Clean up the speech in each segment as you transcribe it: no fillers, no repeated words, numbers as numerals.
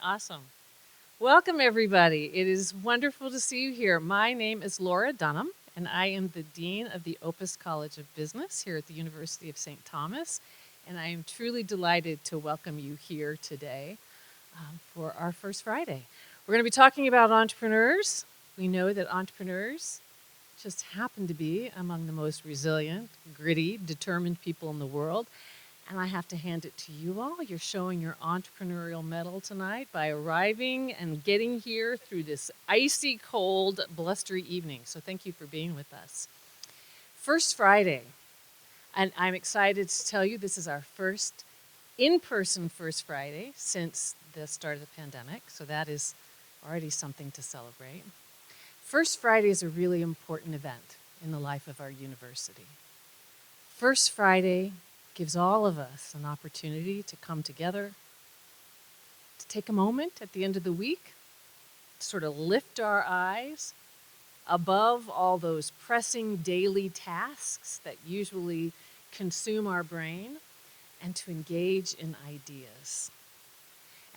Awesome. Welcome, everybody. It is wonderful to see you here. My name is Laura Dunham, and I am the Dean of the Opus College of Business here at the University of St. Thomas. And I am truly delighted to welcome you here today for our first Friday. We're going to be talking about entrepreneurs. We know that entrepreneurs just happen to be among the most resilient, gritty, determined people in the world. And I have to hand it to you all. You're showing your entrepreneurial mettle tonight by arriving and getting here through this icy cold, blustery evening. So thank you for being with us. First Friday, and I'm excited to tell you this is our first in-person First Friday since the start of the pandemic. So that is already something to celebrate. First Friday is a really important event in the life of our university. First Friday gives all of us an opportunity to come together, to take a moment at the end of the week, to sort of lift our eyes above all those pressing daily tasks that usually consume our brain, and to engage in ideas,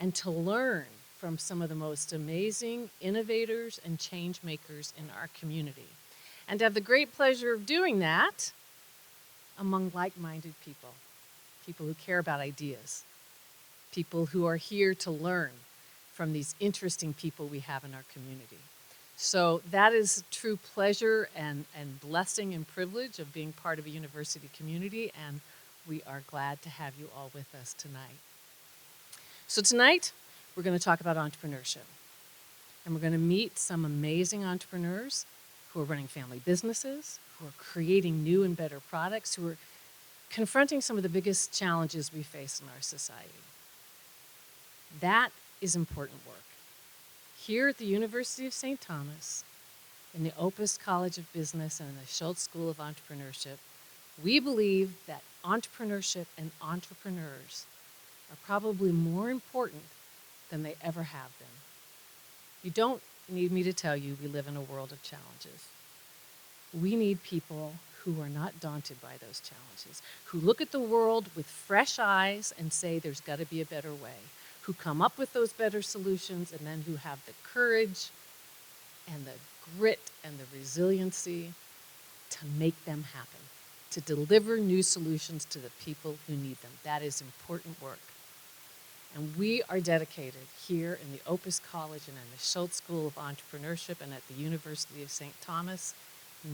and to learn from some of the most amazing innovators and change makers in our community. And to have the great pleasure of doing that among like-minded people, people who care about ideas, people who are here to learn from these interesting people we have in our community. So that is true pleasure and blessing and privilege of being part of a university community, and we are glad to have you all with us tonight. So tonight, we're going to talk about entrepreneurship, and we're going to meet some amazing entrepreneurs who are running family businesses, who are creating new and better products, who are confronting some of the biggest challenges we face in our society. That is important work. Here at the University of St. Thomas, in the Opus College of Business and in the Schulze School of Entrepreneurship, we believe that entrepreneurship and entrepreneurs are probably more important than they ever have been. You don't need me to tell you we live in a world of challenges. We need people who are not daunted by those challenges, who look at the world with fresh eyes and say there's got to be a better way, who come up with those better solutions, and then who have the courage and the grit and the resiliency to make them happen, to deliver new solutions to the people who need them. That is important work. And we are dedicated here in the Opus College and in the Schulze School of Entrepreneurship and at the University of St. Thomas,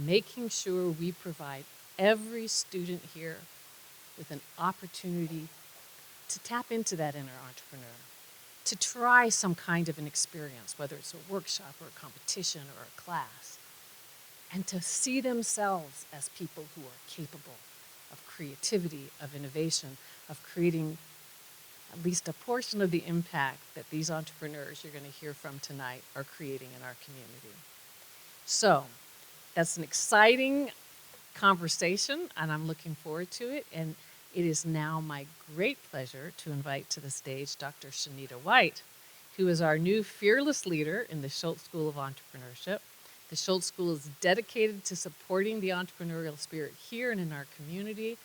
making sure we provide every student here with an opportunity to tap into that inner entrepreneur, to try some kind of an experience, whether it's a workshop or a competition or a class, and to see themselves as people who are capable of creativity, of innovation, of creating at least a portion of the impact that these entrepreneurs you're going to hear from tonight are creating in our community. So that's an exciting conversation, and I'm looking forward to it. And it is now my great pleasure to invite to the stage Dr. Sheeneta White, who is our new fearless leader in the Schulze School of Entrepreneurship. The Schulze School is dedicated to supporting the entrepreneurial spirit here and in our community.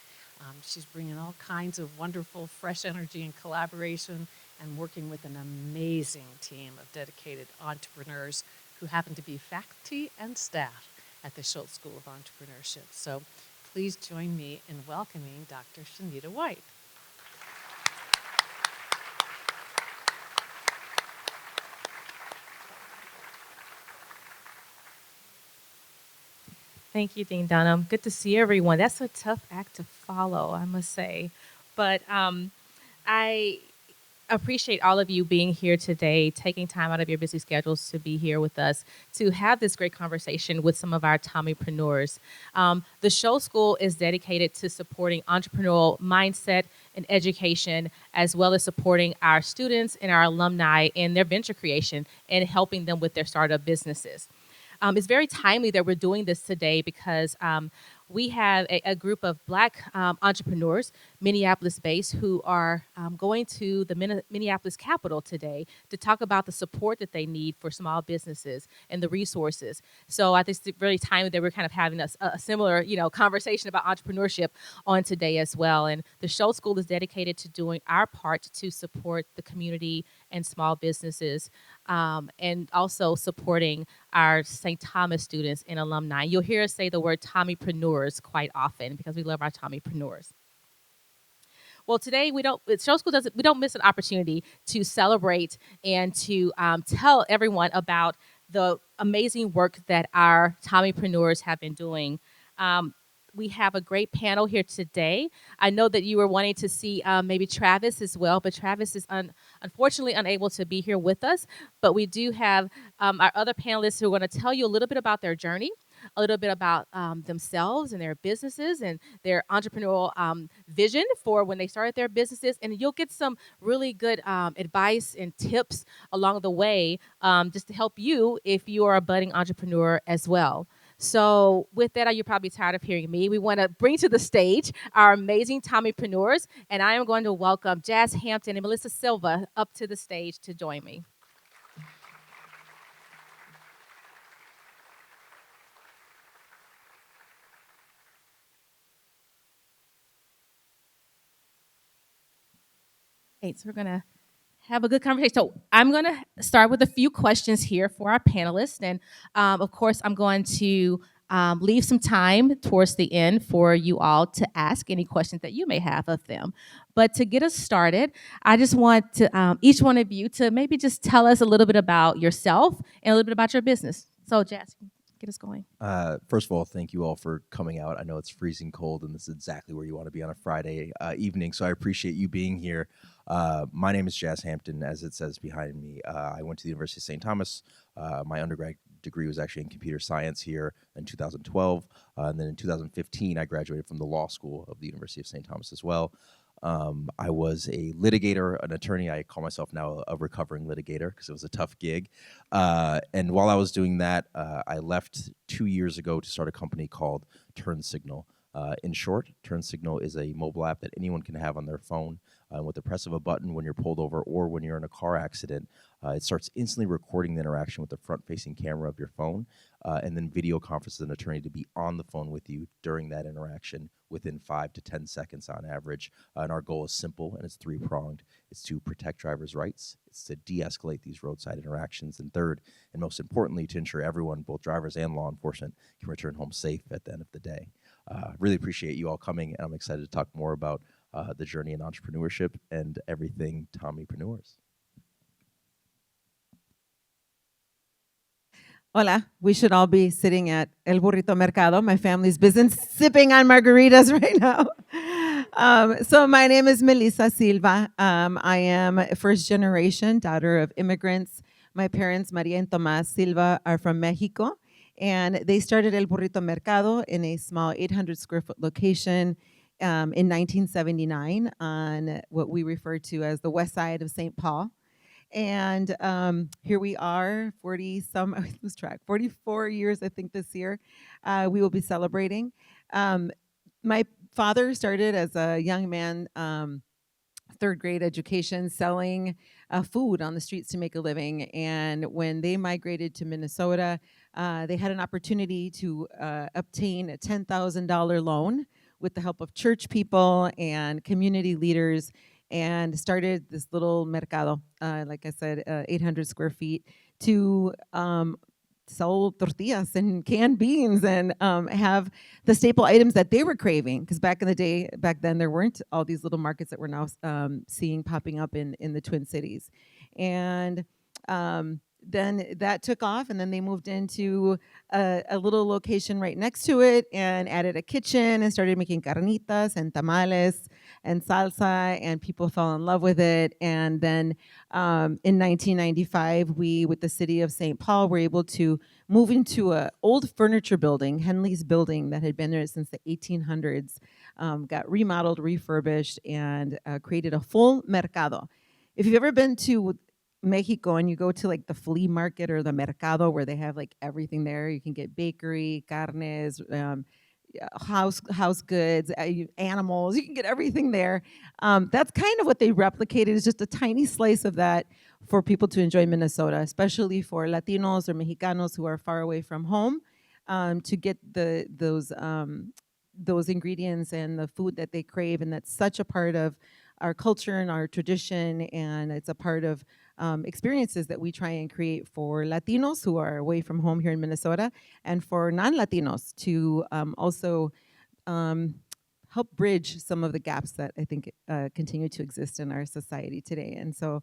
She's bringing all kinds of wonderful, fresh energy and collaboration and working with an amazing team of dedicated entrepreneurs who happen to be faculty and staff at the Schulze School of Entrepreneurship. So please join me in welcoming Dr. Sheeneta White. Thank you, Dean Dunham. Good to see everyone. That's a tough act to follow, I must say. But I appreciate all of you being here today, taking time out of your busy schedules to be here with us to have this great conversation with some of our Tommypreneurs. The Schulze School is dedicated to supporting entrepreneurial mindset and education, as well as supporting our students and our alumni in their venture creation and helping them with their startup businesses. It's very timely that we're doing this today because we have a group of Black entrepreneurs, Minneapolis-based, who are going to the Minneapolis Capitol today to talk about the support that they need for small businesses and the resources. So I think it's really timely that we're kind of having a similar, conversation about entrepreneurship on today as well. And the Schulze School is dedicated to doing our part to support the community and small businesses, and also supporting our St. Thomas students and alumni. You'll hear us say the word Tommypreneurs quite often because we love our Tommypreneurs. Well, today we don't. Schulze School doesn't. We don't miss an opportunity to celebrate and to tell everyone about the amazing work that our Tommypreneurs have been doing. We have a great panel here today. I know that you were wanting to see maybe Travis as well, but Travis is unfortunately unable to be here with us. But we do have our other panelists who are going to tell you a little bit about their journey, a little bit about themselves and their businesses and their entrepreneurial vision for when they started their businesses. And you'll get some really good advice and tips along the way just to help you if you are a budding entrepreneur as well. So with that, you're probably tired of hearing me. We want to bring to the stage our amazing Tommypreneurs, and I am going to welcome Jazz Hampton and Milissa Silva up to the stage to join me. Okay, so we're going to have a good conversation. So I'm going to start with a few questions here for our panelists. And of course, I'm going to leave some time towards the end for you all to ask any questions that you may have of them. But to get us started, I just want to each one of you to maybe just tell us a little bit about yourself and a little bit about your business. So Jazz, get us going. First of all, thank you all for coming out. I know it's freezing cold, and this is exactly where you want to be on a Friday evening, so I appreciate you being here. My name is Jazz Hampton, as it says behind me. I went to the University of St. Thomas. My undergrad degree was actually in computer science here in 2012, and then in 2015, I graduated from the law school of the University of St. Thomas as well. I was a litigator, an attorney. I call myself now a recovering litigator because it was a tough gig. And while I was doing that, I left 2 years ago to start a company called TurnSignl. In short, TurnSignl is a mobile app that anyone can have on their phone. With the press of a button when you're pulled over or when you're in a car accident, it starts instantly recording the interaction with the front-facing camera of your phone, and then video conferences an attorney to be on the phone with you during that interaction within 5 to 10 seconds on average. And our goal is simple, and it's three-pronged. It's to protect drivers' rights, it's to de-escalate these roadside interactions, and third, and most importantly, to ensure everyone, both drivers and law enforcement, can return home safe at the end of the day. Really appreciate you all coming, and I'm excited to talk more about the journey in entrepreneurship and everything Tommypreneurs. Hola, we should all be sitting at El Burrito Mercado, my family's business, sipping on margaritas right now. So my name is Milissa Silva. I am a first generation daughter of immigrants. My parents, Maria and Tomás Silva, are from Mexico, and they started El Burrito Mercado in a small 800 square foot location in 1979 on what we refer to as the west side of St. Paul. And here we are, 40-some, I lose track, 44 years, I think, this year. We will be celebrating. My father started as a young man, third grade education, selling food on the streets to make a living. And when they migrated to Minnesota, they had an opportunity to obtain a $10,000 loan with the help of church people and community leaders, and started this little mercado, like I said, 800 square feet, to sell tortillas and canned beans and have the staple items that they were craving. Because back then, there weren't all these little markets that we're now seeing popping up in the Twin Cities. And then that took off, and then they moved into a little location right next to it and added a kitchen and started making carnitas and tamales and salsa, and people fell in love with it. And then in 1995, we, with the city of St. Paul, were able to move into an old furniture building, Henley's building, that had been there since the 1800s, got remodeled, refurbished, and created a full mercado. If you've ever been to Mexico and you go to like the flea market or the mercado where they have like everything there, you can get bakery, carnes, house goods, animals, you can get everything there. That's kind of what they replicated, is just a tiny slice of that for people to enjoy Minnesota, especially for Latinos or Mexicanos who are far away from home, to get those ingredients and the food that they crave. And that's such a part of our culture and our tradition, and it's a part of experiences that we try and create for Latinos who are away from home here in Minnesota, and for non-Latinos to also help bridge some of the gaps that I think continue to exist in our society today. And so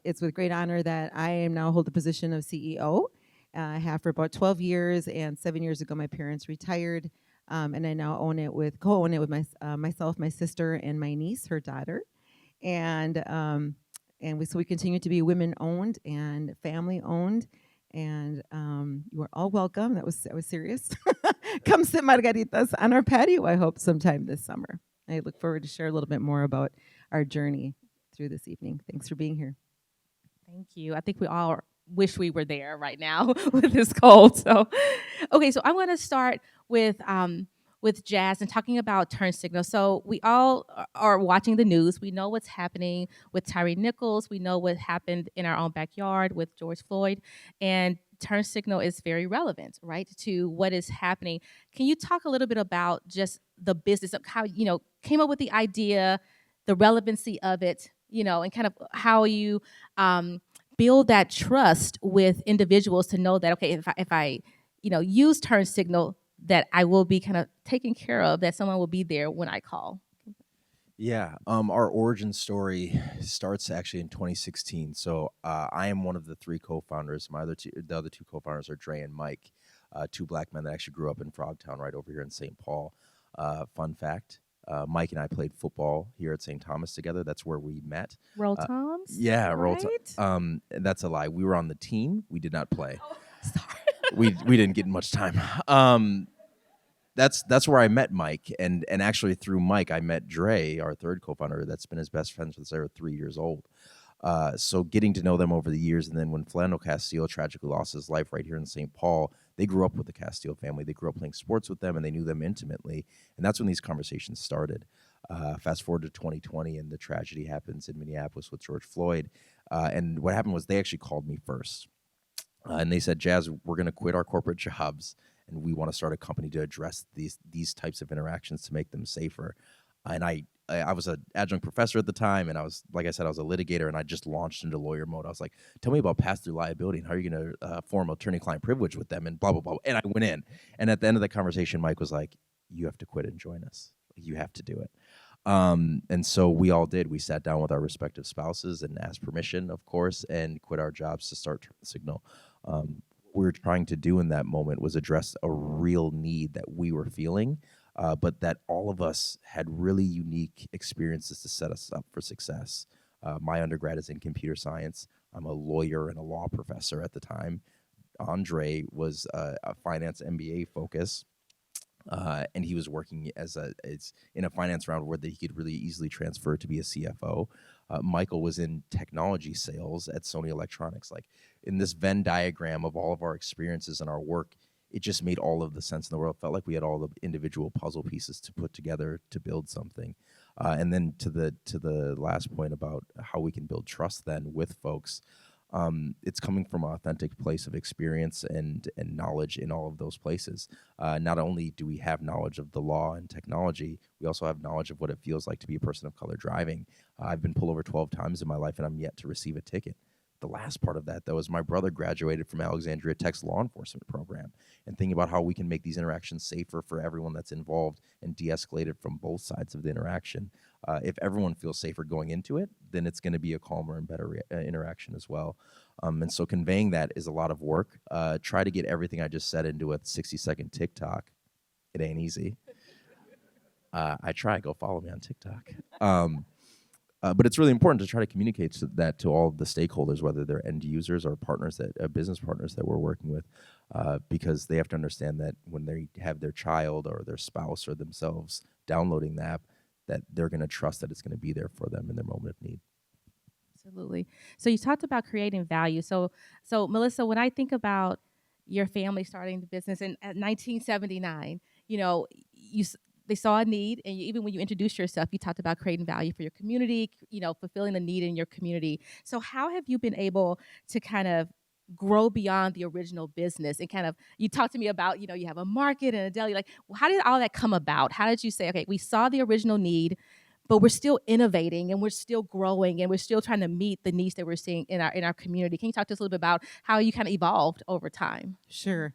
it's with great honor that I am now hold the position of CEO. I have for about 12 years, and 7 years ago my parents retired, and I now co-own it with myself, my sister, and my niece, her daughter. And we continue to be women-owned and family-owned, and you are all welcome. That was serious. Come sit margaritas on our patio, I hope, sometime this summer. I look forward to share a little bit more about our journey through this evening. Thanks for being here. Thank you. I think we all wish we were there right now with this cold. So, okay, so I want to start with Jazz and talking about TurnSignl. So we all are watching the news. We know what's happening with Tyree Nichols. We know what happened in our own backyard with George Floyd. And TurnSignl is very relevant, right, to what is happening. Can you talk a little bit about just the business of how, came up with the idea, the relevancy of it, and kind of how you build that trust with individuals to know that, okay, if I use TurnSignl, that I will be kind of taken care of, that someone will be there when I call? Yeah, our origin story starts actually in 2016. So I am one of the three co-founders. The other two co-founders are Dre and Mike, two Black men that actually grew up in Frogtown, right over here in St. Paul. Fun fact: Mike and I played football here at St. Thomas together. That's where we met. Roll Toms? Yeah, right? Roll Toms. That's a lie. We were on the team. We did not play. Oh, sorry. we didn't get much time. That's where I met Mike, and actually through Mike I met Dre, our third co-founder. That's been his best friend since they were 3 years old. So getting to know them over the years, and then when Philando Castile tragically lost his life right here in St. Paul, they grew up with the Castile family. They grew up playing sports with them, and they knew them intimately. And that's when these conversations started. Fast forward to 2020, and the tragedy happens in Minneapolis with George Floyd. And what happened was they actually called me first. And they said, Jazz, we're going to quit our corporate jobs, and we want to start a company to address these types of interactions to make them safer. And I was an adjunct professor at the time, and I was, like I said, I was a litigator, and I just launched into lawyer mode. I was like, tell me about pass-through liability and how are you going to form attorney-client privilege with them, and blah, blah, blah. And I went in. And at the end of the conversation, Mike was like, you have to quit and join us. You have to do it. And so we all did. We sat down with our respective spouses and asked permission, of course, and quit our jobs to start TurnSignl. What we were trying to do in that moment was address a real need that we were feeling, but that all of us had really unique experiences to set us up for success. My undergrad is in computer science. I'm a lawyer and a law professor at the time. Andre was a finance MBA focus. And he was working in a finance round where he could really easily transfer to be a CFO. Michael was in technology sales at Sony Electronics. Like, in this Venn diagram of all of our experiences and our work, it just made all of the sense in the world. It felt like we had all the individual puzzle pieces to put together to build something. And then to the last point about how we can build trust then with folks. It's coming from an authentic place of experience and knowledge in all of those places. Not only do we have knowledge of the law and technology, we also have knowledge of what it feels like to be a person of color driving. I've been pulled over 12 times in my life, and I'm yet to receive a ticket. The last part of that, though, is my brother graduated from Alexandria Tech's law enforcement program, and thinking about how we can make these interactions safer for everyone that's involved and de-escalate it from both sides of the interaction. If everyone feels safer going into it, then it's going to be a calmer and better interaction as well. And so conveying that is a lot of work. Try to get everything I just said into a 60-second TikTok. It ain't easy. I try. Go follow me on TikTok. But it's really important to try to communicate that to all of the stakeholders, whether they're end users or partners, business partners that we're working with, because they have to understand that when they have their child or their spouse or themselves downloading the app, that they're going to trust that it's going to be there for them in their moment of need. Absolutely. So you talked about creating value. So Milissa, when I think about your family starting the business at 1979, they saw a need, and even when you introduced yourself, you talked about creating value for your community, fulfilling the need in your community. So how have you been able to kind of grow beyond the original business and kind of, you talked to me about, you have a market and a deli, like, how did all that come about? How did you say, okay, we saw the original need, but we're still innovating and we're still growing and we're still trying to meet the needs that we're seeing in our community. Can you talk to us a little bit about how you kind of evolved over time? Sure.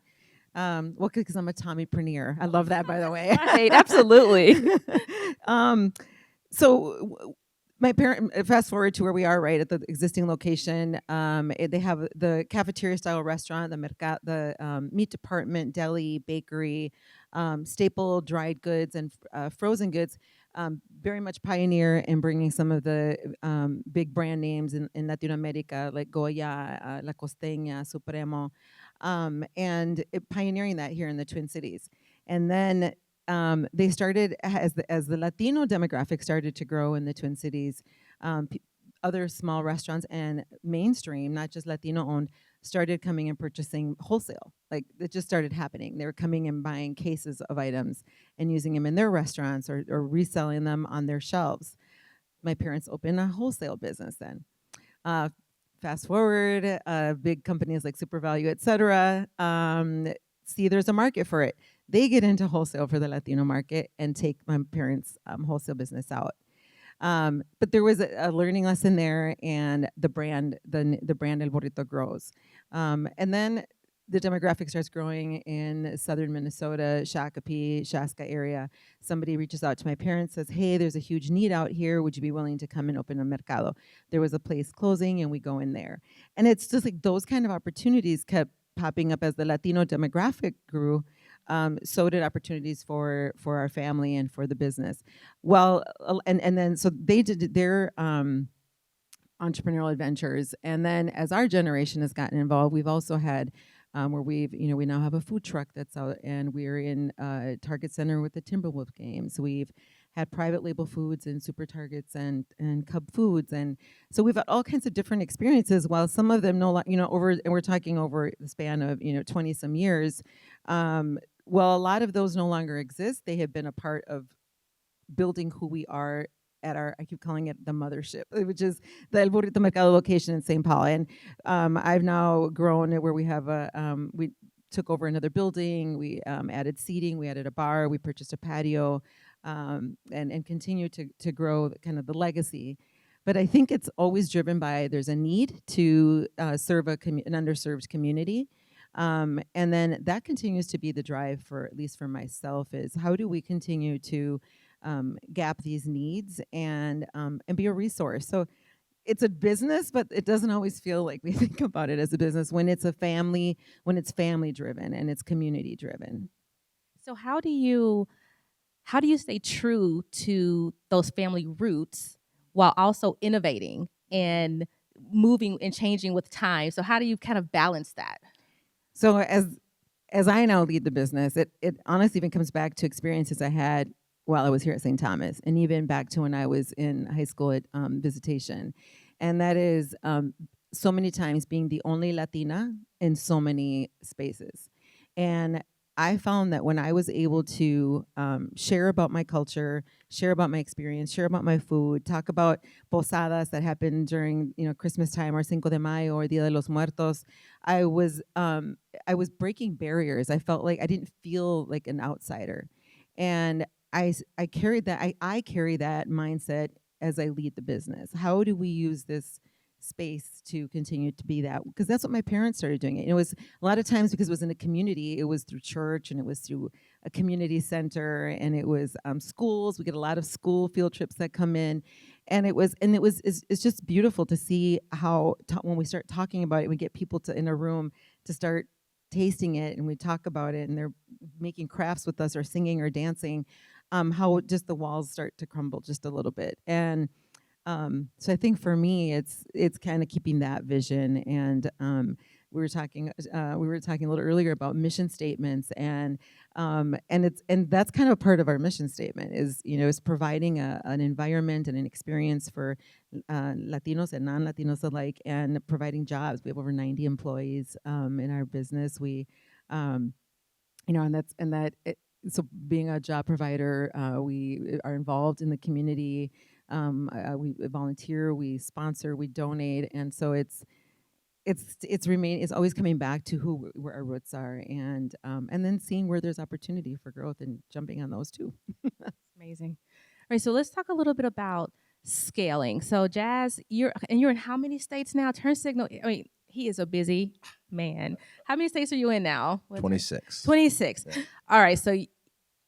Well, because I'm a Tommypreneur. I love that, by the way. Right, absolutely. um, so my parent, fast forward to where we are, right at the existing location. They have the cafeteria style restaurant, the meat department, deli, bakery, staple dried goods and frozen goods. Very much pioneer in bringing some of the big brand names in Latin America, like Goya, La Costeña, Supremo, and pioneering that here in the Twin Cities. And then they started, as the Latino demographic started to grow in the Twin Cities, other small restaurants and mainstream, not just Latino owned, started coming and purchasing wholesale. Like, it just started happening. They were coming and buying cases of items and using them in their restaurants or reselling them on their shelves. My parents opened a wholesale business then. Fast forward, big companies like SuperValue, et cetera, see there's a market for it. They get into wholesale for the Latino market and take my parents' wholesale business out. But there was a learning lesson there, and the brand El Burrito grows. And then the demographic starts growing in southern Minnesota, Shakopee, Shaska area. Somebody reaches out to my parents, says, hey, there's a huge need out here. Would you be willing to come and open a mercado? There was a place closing, and we go in there. And it's just like those kind of opportunities kept popping up as the Latino demographic grew. So did opportunities for our family and for the business. Well, and then so they did their entrepreneurial adventures. And then as our generation has gotten involved, we've also had where we now have a food truck that's out, and we're in Target Center with the Timberwolf games. We've had private label foods and Super Targets and Cub Foods, and so we've got all kinds of different experiences. While some of them over, and we're talking over the span of 20 some years. Well, a lot of those no longer exist. They have been a part of building who we are at I keep calling it the mothership, which is the El Burrito Mercado location in St. Paul. And I've now grown where we have we took over another building, we added seating, we added a bar, we purchased a patio, and continue to grow kind of the legacy. But I think it's always driven by there's a need to serve an underserved community. And then that continues to be the drive for, at least for myself, is how do we continue to gap these needs and be a resource. So it's a business, but it doesn't always feel like we think about it as a business when it's family driven and it's community driven. So how do you stay true to those family roots while also innovating and moving and changing with time? So how do you kind of balance that? So as I now lead the business, it honestly even comes back to experiences I had while I was here at St. Thomas, and even back to when I was in high school at visitation. And that is so many times being the only Latina in so many spaces. And I found that when I was able to share about my culture, share about my experience, share about my food, talk about posadas that happened during Christmas time or Cinco de Mayo or Dia de los Muertos, I was breaking barriers. I felt like I didn't feel like an outsider, and I carried that. I carry that mindset as I lead the business. How do we use this space to continue to be that? Because that's what my parents started doing. It was a lot of times because it was in a community. It was through church, and it was through a community center, and it was schools. We get a lot of school field trips that come in, and it's just beautiful to see how when we start talking about it, we get people in a room to start tasting it, and we talk about it, and they're making crafts with us or singing or dancing. How just the walls start to crumble just a little bit. And so I think for me, it's kind of keeping that vision. And we were talking a little earlier about mission statements, and that's kind of a part of our mission statement is providing an environment and an experience for Latinos and non-Latinos alike, and providing jobs. We have over 90 employees in our business. We so being a job provider, we are involved in the community. We volunteer, we sponsor, we donate, and so it's always coming back to where our roots are, and then seeing where there's opportunity for growth and jumping on those too. Amazing. Right. So let's talk a little bit about scaling. So Jazz, you're in how many states now? TurnSignl. I mean, he is a busy man. How many states are you in now? 26. 26. Yeah. All right. So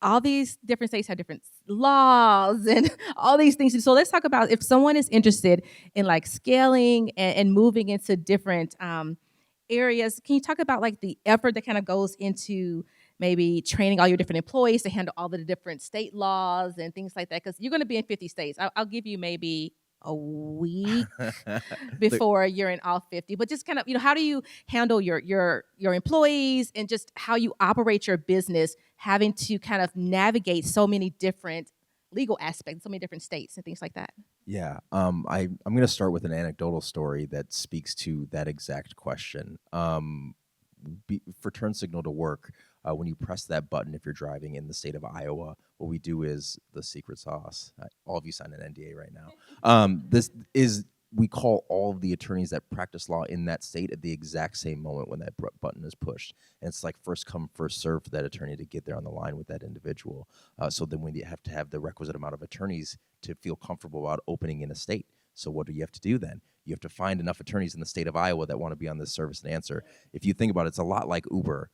all these different states have different laws and all these things. So let's talk about if someone is interested in like scaling and moving into different areas. Can you talk about like the effort that kind of goes into maybe training all your different employees to handle all the different state laws and things like that? Because you're going to be in 50 states. I'll give you maybe a week before you're in all 50, but just kind of, how do you handle your employees and just how you operate your business, having to kind of navigate so many different legal aspects, so many different states and things like that? Yeah, I'm going to start with an anecdotal story that speaks to that exact question. For TurnSignl to work, when you press that button, if you're driving in the state of Iowa, what we do is the secret sauce. All of you signed an NDA right now. We call all of the attorneys that practice law in that state at the exact same moment when that button is pushed. And it's like first come, first serve for that attorney to get there on the line with that individual. So then we have to have the requisite amount of attorneys to feel comfortable about opening in a state. So what do you have to do then? You have to find enough attorneys in the state of Iowa that want to be on this service and answer. If you think about it, it's a lot like Uber.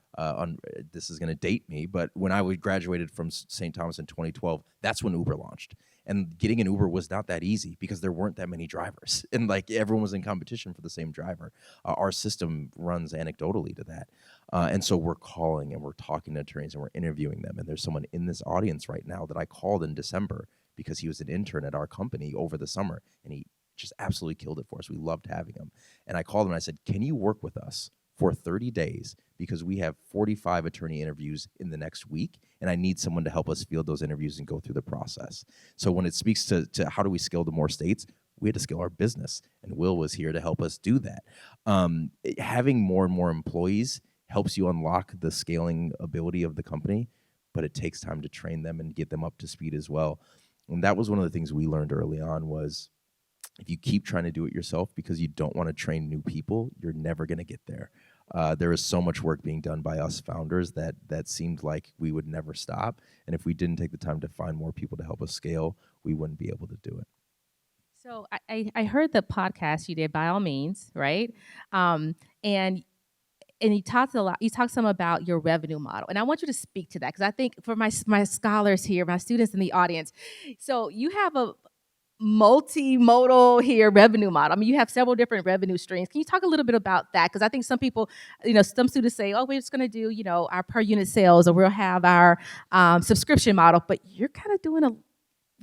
This is going to date me, but when I graduated from St. Thomas in 2012, that's when Uber launched. And getting an Uber was not that easy because there weren't that many drivers. And like everyone was in competition for the same driver. Our system runs anecdotally to that. And so we're calling and we're talking to attorneys and we're interviewing them. And there's someone in this audience right now that I called in December because he was an intern at our company over the summer. And he just absolutely killed it for us. We loved having him. And I called him and I said, can you work with us for 30 days because we have 45 attorney interviews in the next week, and I need someone to help us field those interviews and go through the process. So when it speaks to how do we scale to more states, we had to scale our business, and Will was here to help us do that. Having more and more employees helps you unlock the scaling ability of the company, but it takes time to train them and get them up to speed as well. And that was one of the things we learned early on was if you keep trying to do it yourself because you don't want to train new people, you're never going to get there. There is so much work being done by us founders that seemed like we would never stop. And if we didn't take the time to find more people to help us scale, we wouldn't be able to do it. So I heard the podcast you did, By All Means, right? And you talked a lot. You talked some about your revenue model, and I want you to speak to that because I think for my scholars here, my students in the audience, so you have a multimodal here revenue model. I mean, you have several different revenue streams. Can you talk a little bit about that? Because I think some people, some students say, "Oh, we're just going to do, our per unit sales, or we'll have our subscription model." But you're kind of doing a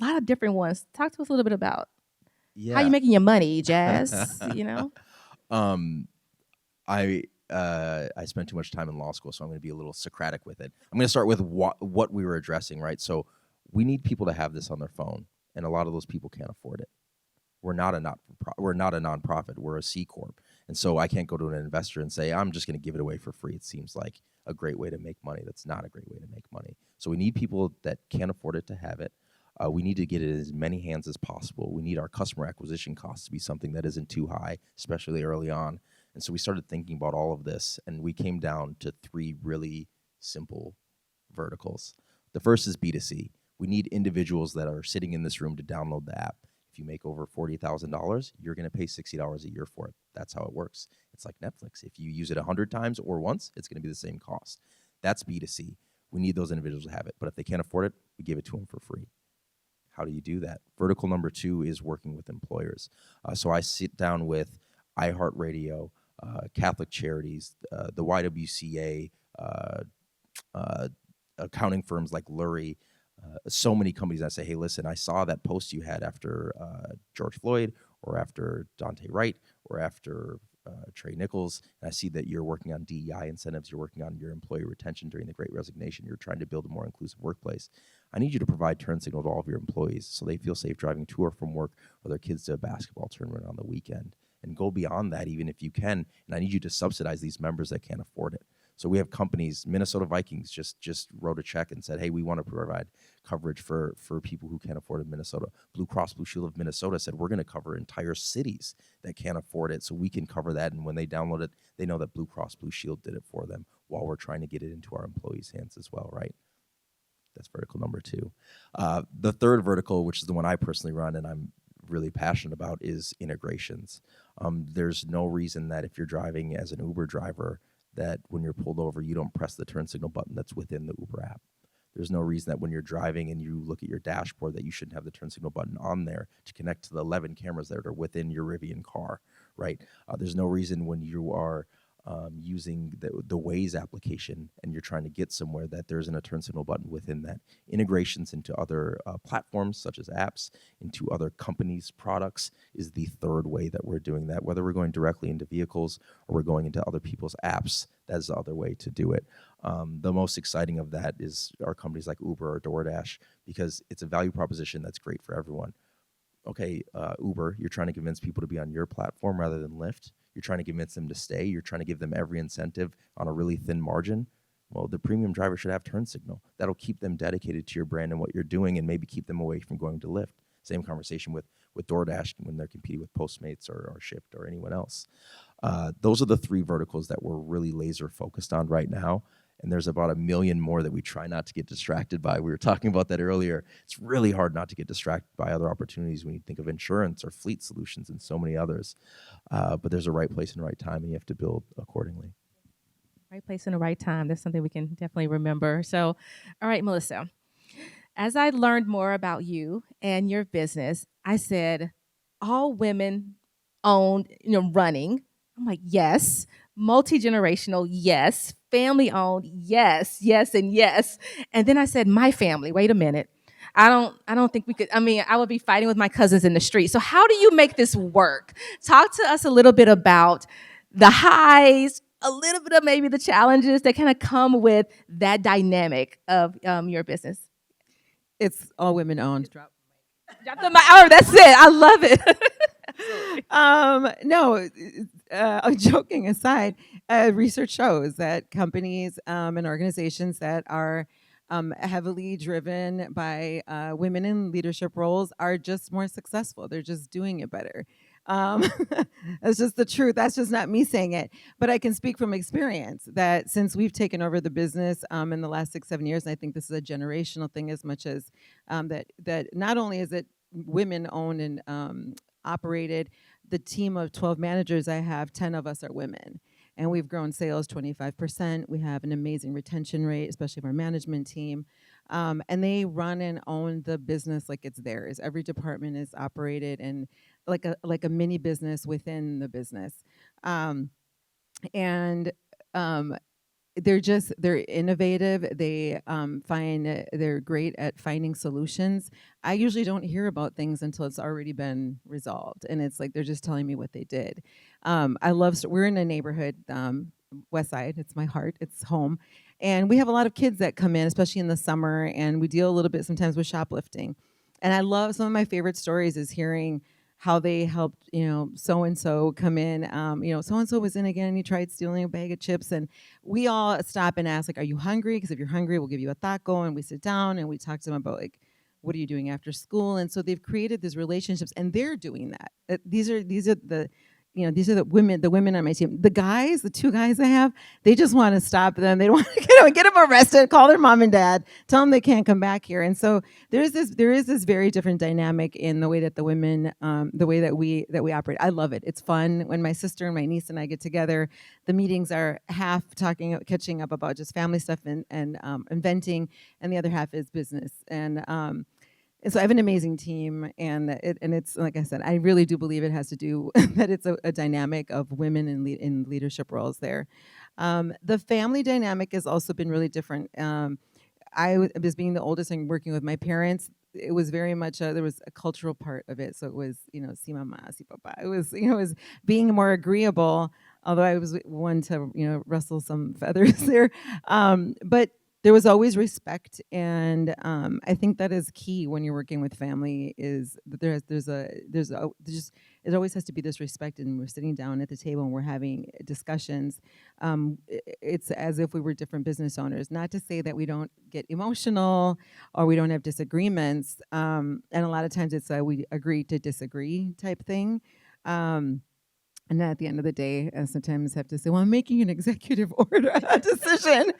lot of different ones. Talk to us a little bit about how you're making your money, Jazz. I spent too much time in law school, so I'm going to be a little Socratic with it. I'm going to start with what we were addressing, right? So we need people to have this on their phone, and a lot of those people can't afford it. We're not a nonprofit. We're a C corp, and so I can't go to an investor and say I'm just going to give it away for free. It seems like a great way to make money. That's not a great way to make money. So we need people that can't afford it to have it. We need to get it in as many hands as possible. We need our customer acquisition costs to be something that isn't too high, especially early on. And so we started thinking about all of this, and we came down to 3 really simple verticals. The first is B2C. We need individuals that are sitting in this room to download the app. If you make over $40,000, you're going to pay $60 a year for it. That's how it works. It's like Netflix. If you use it 100 times or once, it's going to be the same cost. That's B2C. We need those individuals to have it. But if they can't afford it, we give it to them for free. How do you do that? Vertical number 2 is working with employers. So I sit down with iHeartRadio, Catholic Charities, the YWCA, accounting firms like Lurie, so many companies. I say, hey, listen, I saw that post you had after George Floyd or after Dante Wright or after Trey Nichols, and I see that you're working on DEI incentives, you're working on your employee retention during the Great Resignation, you're trying to build a more inclusive workplace. I need you to provide TurnSignl to all of your employees so they feel safe driving to or from work or their kids to a basketball tournament on the weekend. And go beyond that even if you can, and I need you to subsidize these members that can't afford it. So we have companies, Minnesota Vikings just wrote a check and said, hey, we want to provide coverage for people who can't afford it in Minnesota. Blue Cross Blue Shield of Minnesota said, we're going to cover entire cities that can't afford it so we can cover that. And when they download it, they know that Blue Cross Blue Shield did it for them while we're trying to get it into our employees' hands as well, right? That's vertical number 2. The third vertical, which is the one I personally run and I'm really passionate about, is integrations. There's no reason that if you're driving as an Uber driver, that when you're pulled over, you don't press the turn signal button that's within the Uber app. There's no reason that when you're driving and you look at your dashboard that you shouldn't have the turn signal button on there to connect to the 11 cameras that are within your Rivian car, right? There's no reason when you are using the Waze application and you're trying to get somewhere that there isn't a turn signal button within that. Integrations into other platforms such as apps, into other companies' products is the third way that we're doing that. Whether we're going directly into vehicles or we're going into other people's apps, that's the other way to do it. The most exciting of that is our companies like Uber or DoorDash, because it's a value proposition that's great for everyone. Okay, Uber, you're trying to convince people to be on your platform rather than Lyft. You're trying to convince them to stay. You're trying to give them every incentive on a really thin margin. Well, the premium driver should have turn signal. That'll keep them dedicated to your brand and what you're doing and maybe keep them away from going to Lyft. Same conversation with DoorDash when they're competing with Postmates or Shipt or anyone else. Those are the 3 verticals that we're really laser focused on right now. And there's about 1 million more that we try not to get distracted by. We were talking about that earlier. It's really hard not to get distracted by other opportunities when you think of insurance or fleet solutions and so many others. But there's a right place and right time, and you have to build accordingly. Right place and the right time. That's something we can definitely remember. So, all right, Melissa, as I learned more about you and your business, I said, all women owned, running. I'm like, yes. Multi-generational, yes. Family owned, yes, yes, and yes. And then I said, my family. Wait a minute. I don't think we could. I mean, I would be fighting with my cousins in the street. So how do you make this work? Talk to us a little bit about the highs, a little bit of maybe the challenges that kind of come with that dynamic of your business. It's all women owned. Drop the mic. Oh, that's it. I love it. No, joking aside, research shows that companies and organizations that are heavily driven by women in leadership roles are just more successful. They're just doing it better. That's just the truth. That's just not me saying it. But I can speak from experience that since we've taken over the business in the last 6-7 years, and I think this is a generational thing as much as that not only is it women owned and operated, the team of 12 managers I have, 10 of us are women. And we've grown sales 25%. We have an amazing retention rate, especially of our management team. And they run and own the business like it's theirs. Every department is operated and like a mini business within the business. They're innovative. They they're great at finding solutions. I usually don't hear about things until it's already been resolved, and it's like they're just telling me what they did. We're in a neighborhood, West Side. It's my heart. It's home, and we have a lot of kids that come in, especially in the summer, and we deal a little bit sometimes with shoplifting. And I love some of my favorite stories is hearing how they helped, so-and-so come in, so-and-so was in again and he tried stealing a bag of chips. And we all stop and ask, like, are you hungry? Because if you're hungry, we'll give you a taco. And we sit down and we talk to them about, like, what are you doing after school? And so they've created these relationships and they're doing that. These are the women on my team. The guys, the 2 guys I have, they just want to stop them. They don't want to get them arrested, call their mom and dad, tell them they can't come back here. And so there is this very different dynamic in the way that the women, the way that we operate. I love it. It's fun. When my sister and my niece and I get together, the meetings are half catching up about just family stuff and inventing, and the other half is business. And so I have an amazing team, and it's like I said, I really do believe it has to do that it's a dynamic of women in leadership roles there. The family dynamic has also been really different. I was being the oldest and working with my parents. It was very much there was a cultural part of it. So it was si mama, si papa. It was it was being more agreeable. Although I was one to rustle some feathers there, but there was always respect, and I think that is key when you're working with family. Is that it always has to be this respect, and we're sitting down at the table and we're having discussions. It's as if we were different business owners. Not to say that we don't get emotional or we don't have disagreements, and a lot of times it's a we agree to disagree type thing. And at the end of the day, I sometimes have to say, well, I'm making an executive order decision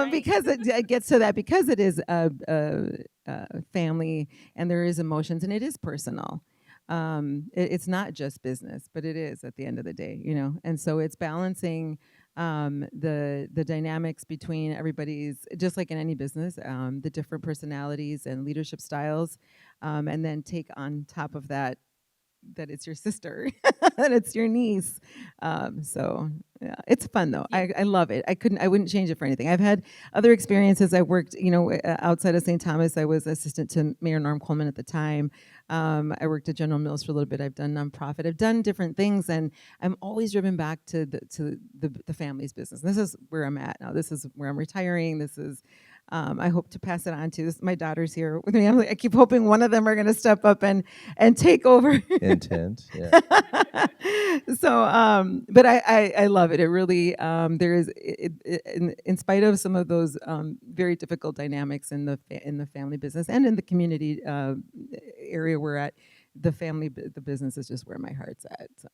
because it gets to that, because it is a family and there is emotions and it is personal. It's not just business, but it is at the end of the day, you know. And so it's balancing the dynamics between everybody's, just like in any business, the different personalities and leadership styles, and then take on top of that it's your sister and it's your niece. So yeah, it's fun though. I love it. I wouldn't change it for anything. I've had other experiences. I worked, outside of St. Thomas. I was assistant to Mayor Norm Coleman at the time. I worked at General Mills for a little bit. I've done nonprofit. I've done different things, and I'm always driven back to the family's business. And this is where I'm at now. This is where I'm retiring. This is I hope to pass it on to my daughters here with me. I keep hoping one of them are going to step up and take over. Intent, yeah. So, but I love it. It really there is in spite of some of those very difficult dynamics in the family business and in the community area we're at. The business is just where my heart's at. So,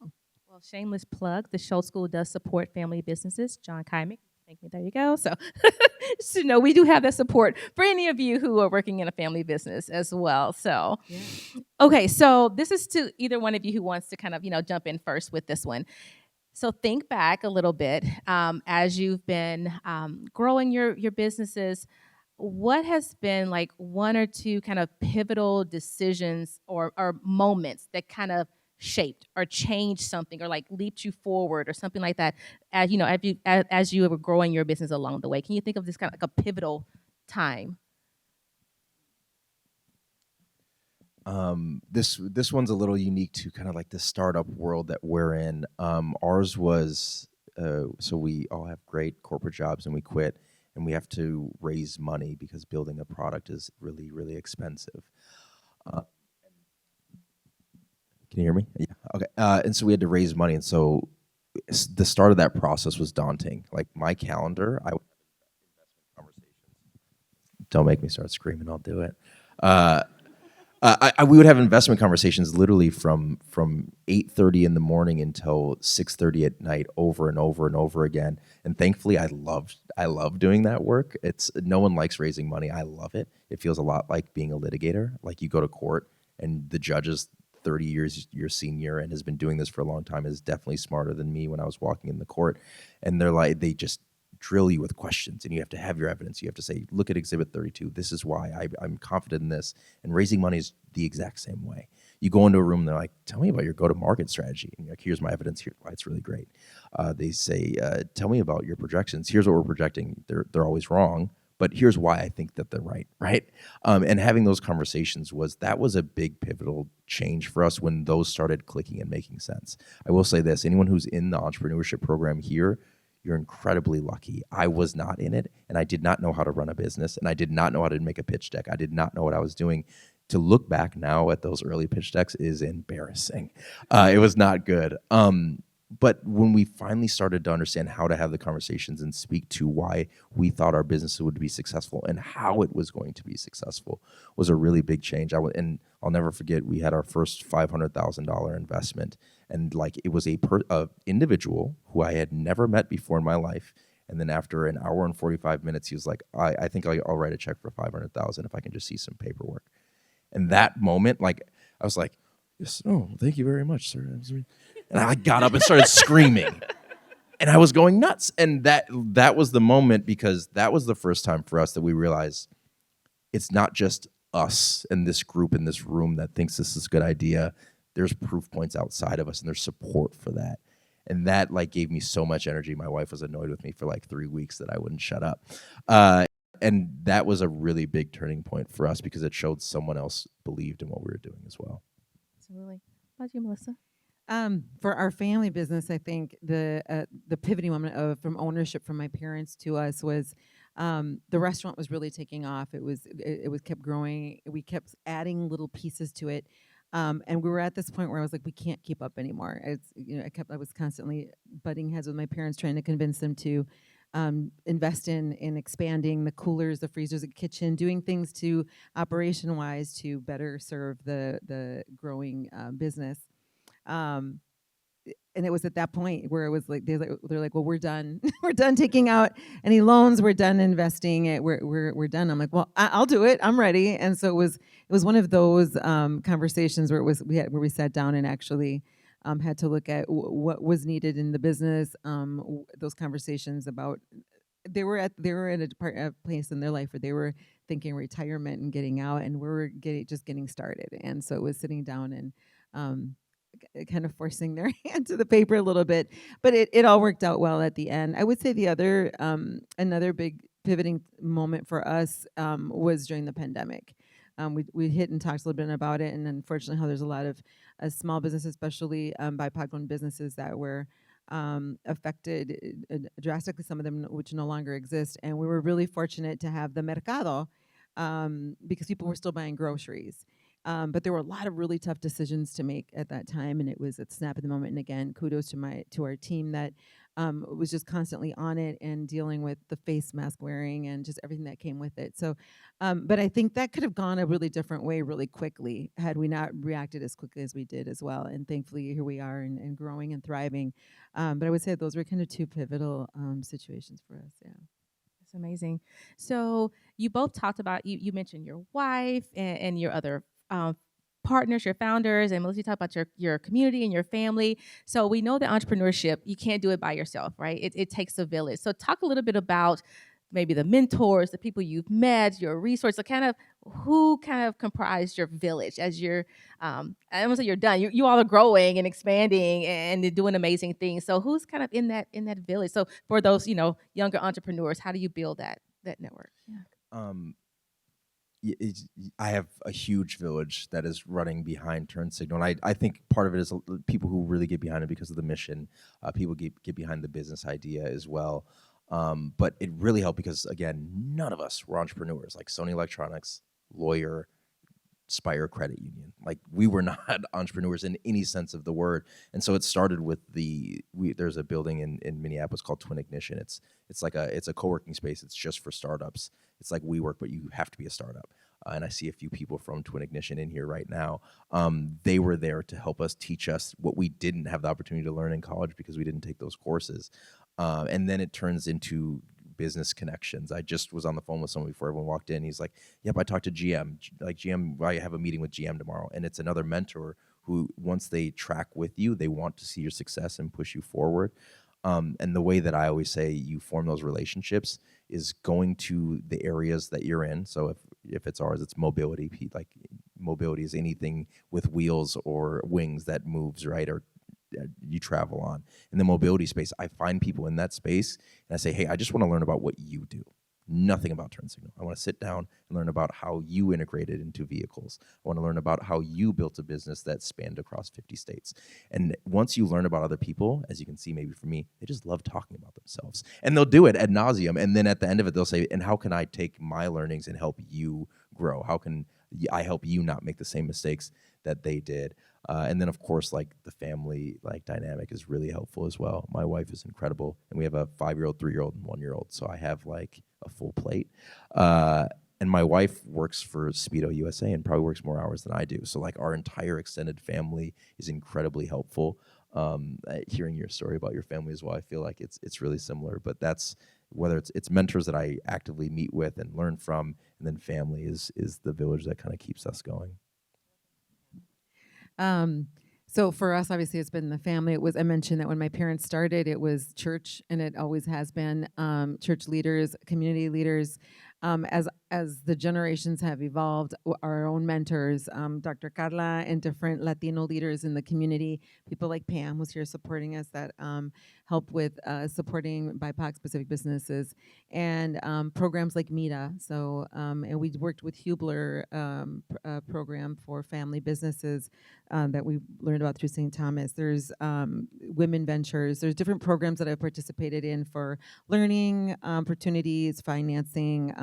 Well, shameless plug. The Schulze School does support family businesses. John Kymick. Thank me. There you go. So, we do have that support for any of you who are working in a family business as well. So, yeah. Okay. So this is to either one of you who wants to kind of, jump in first with this one. So think back a little bit as you've been growing your businesses. What has been like one or two kind of pivotal decisions or moments that kind of shaped or changed something or like leaped you forward or something like that as you were growing your business along the way? Can you think of this kind of like a pivotal time? This one's a little unique to kind of like the startup world that we're in. Ours was so we all have great corporate jobs and we quit and we have to raise money because building a product is really, really expensive. Can you hear me? Yeah. Okay. And so we had to raise money. And so the start of that process was daunting. Like my calendar, I would have investment conversations. Don't make me start screaming. I'll do it. We would have investment conversations literally from 8:30 in the morning until 6:30 at night, over and over and over again. And thankfully, I love doing that work. No one likes raising money. I love it. It feels a lot like being a litigator. Like you go to court and the judge is 30 years your senior and has been doing this for a long time, is definitely smarter than me when I was walking in the court. And they just drill you with questions and you have to have your evidence. You have to say, look at exhibit 32. This is why I'm confident in this. And raising money is the exact same way. You go into a room and they're like, tell me about your go-to-market strategy. And you're like, here's my evidence. Here's why it's really great. They say, tell me about your projections. Here's what we're projecting. They're always wrong, but here's why I think that they're right? And having those conversations was a big pivotal change for us when those started clicking and making sense. I will say this, anyone who's in the entrepreneurship program here, you're incredibly lucky. I was not in it, and I did not know how to run a business, and I did not know how to make a pitch deck. I did not know what I was doing. To look back now at those early pitch decks is embarrassing. It was not good. But when we finally started to understand how to have the conversations and speak to why we thought our business would be successful and how it was going to be successful was a really big change. And I'll never forget, we had our first $500,000 investment. And like it was a individual who I had never met before in my life. And then after an hour and 45 minutes, he was like, I think I'll write a check for $500,000 if I can just see some paperwork. And that moment, like I was like, yes, oh, thank you very much, sir. And I got up and started screaming. And I was going nuts. And that was the moment, because that was the first time for us that we realized it's not just us and this group in this room that thinks this is a good idea. There's proof points outside of us and there's support for that. And that like gave me so much energy. My wife was annoyed with me for like 3 weeks that I wouldn't shut up. And that was a really big turning point for us because it showed someone else believed in what we were doing as well. Absolutely. How about you, Melissa? For our family business, I think the pivoting moment from ownership from my parents to us was the restaurant was really taking off. It was kept growing. We kept adding little pieces to it, and we were at this point where I was like, we can't keep up anymore. I was constantly butting heads with my parents, trying to convince them to invest in expanding the coolers, the freezers, the kitchen, doing things to operation-wise to better serve the growing business. and it was at that point where it was like they're like, well, we're done. We're done taking out any loans. We're done investing. We're done. I'm like, well, I'll do it. I'm ready. And so it was one of those conversations where where we sat down and actually had to look at what was needed in the business. Those conversations about they were at a place in their life where they were thinking retirement and getting out, and we were getting started. And so it was sitting down and kind of forcing their hand to the paper a little bit, but it all worked out well at the end. I would say the other another big pivoting moment for us was during the pandemic. We hit and talked a little bit about it, and unfortunately how there's a lot of small businesses, especially BIPOC-owned businesses, that were affected drastically, some of them which no longer exist. And we were really fortunate to have the Mercado because people were still buying groceries. But there were a lot of really tough decisions to make at that time, and it was a snap at the moment. And again, kudos to our team that was just constantly on it and dealing with the face mask wearing and just everything that came with it. So, but I think that could have gone a really different way really quickly had we not reacted as quickly as we did as well. And thankfully, here we are and growing and thriving. But I would say those were kind of two pivotal situations for us. Yeah. That's amazing. So you both talked about, you mentioned your wife and your other partners, your founders, and Melissa, you talked about your community and your family. So we know that entrepreneurship, you can't do it by yourself, right? It takes a village. So talk a little bit about maybe the mentors, the people you've met, your resources, who kind of comprised your village as you're, I don't want to say you're done. You all are growing and expanding and doing amazing things. So who's kind of in that village? So for those, younger entrepreneurs, how do you build that network? Yeah. I have a huge village that is running behind TurnSignl. And I think part of it is people who really get behind it because of the mission. People get behind the business idea as well. But it really helped because, again, none of us were entrepreneurs. Like Sony Electronics, lawyer, Spire Credit Union. Like, we were not entrepreneurs in any sense of the word. And so it started with there's a building in Minneapolis called Twin Ignition. It's a co-working space. It's just for startups. It's like WeWork, but you have to be a startup. And I see a few people from Twin Ignition in here right now. They were there to help us, teach us what we didn't have the opportunity to learn in college because we didn't take those courses. And then it turns into business connections. I just was on the phone with someone before everyone walked in. He's like, yep, I talked to GM. Like, GM, I have a meeting with GM tomorrow. And it's another mentor who, once they track with you, they want to see your success and push you forward. And the way that I always say you form those relationships is going to the areas that you're in. So if it's ours, it's mobility. Like, mobility is anything with wheels or wings that moves, right? Or you travel on. In the mobility space, I find people in that space and I say, hey, I just want to learn about what you do. Nothing about TurnSignl. I want to sit down and learn about how you integrated into vehicles. I want to learn about how you built a business that spanned across 50 states. And once you learn about other people, as you can see maybe for me, they just love talking about themselves. And they'll do it ad nauseum. And then at the end of it, they'll say, and how can I take my learnings and help you grow? How can I help you not make the same mistakes that they did? And then, of course, like, the family dynamic is really helpful as well. My wife is incredible, and we have a 5-year-old, 3-year-old, and 1-year-old. So I have like a full plate. And my wife works for Speedo USA and probably works more hours than I do. So, like, our entire extended family is incredibly helpful. Hearing your story about your family as well, I feel like it's really similar. But that's whether it's mentors that I actively meet with and learn from, and then family is the village that kind of keeps us going. So for us, obviously, it's been the family. I mentioned that when my parents started, it was church, and it always has been church leaders, community leaders. As the generations have evolved, our own mentors, Dr. Carla, and different Latino leaders in the community, people like Pam, who's here supporting us, that help with supporting BIPOC-specific businesses, and programs like MITA. So, and we worked with Hubler program for family businesses that we learned about through St. Thomas. There's Women Ventures. There's different programs that I've participated in for learning opportunities, financing.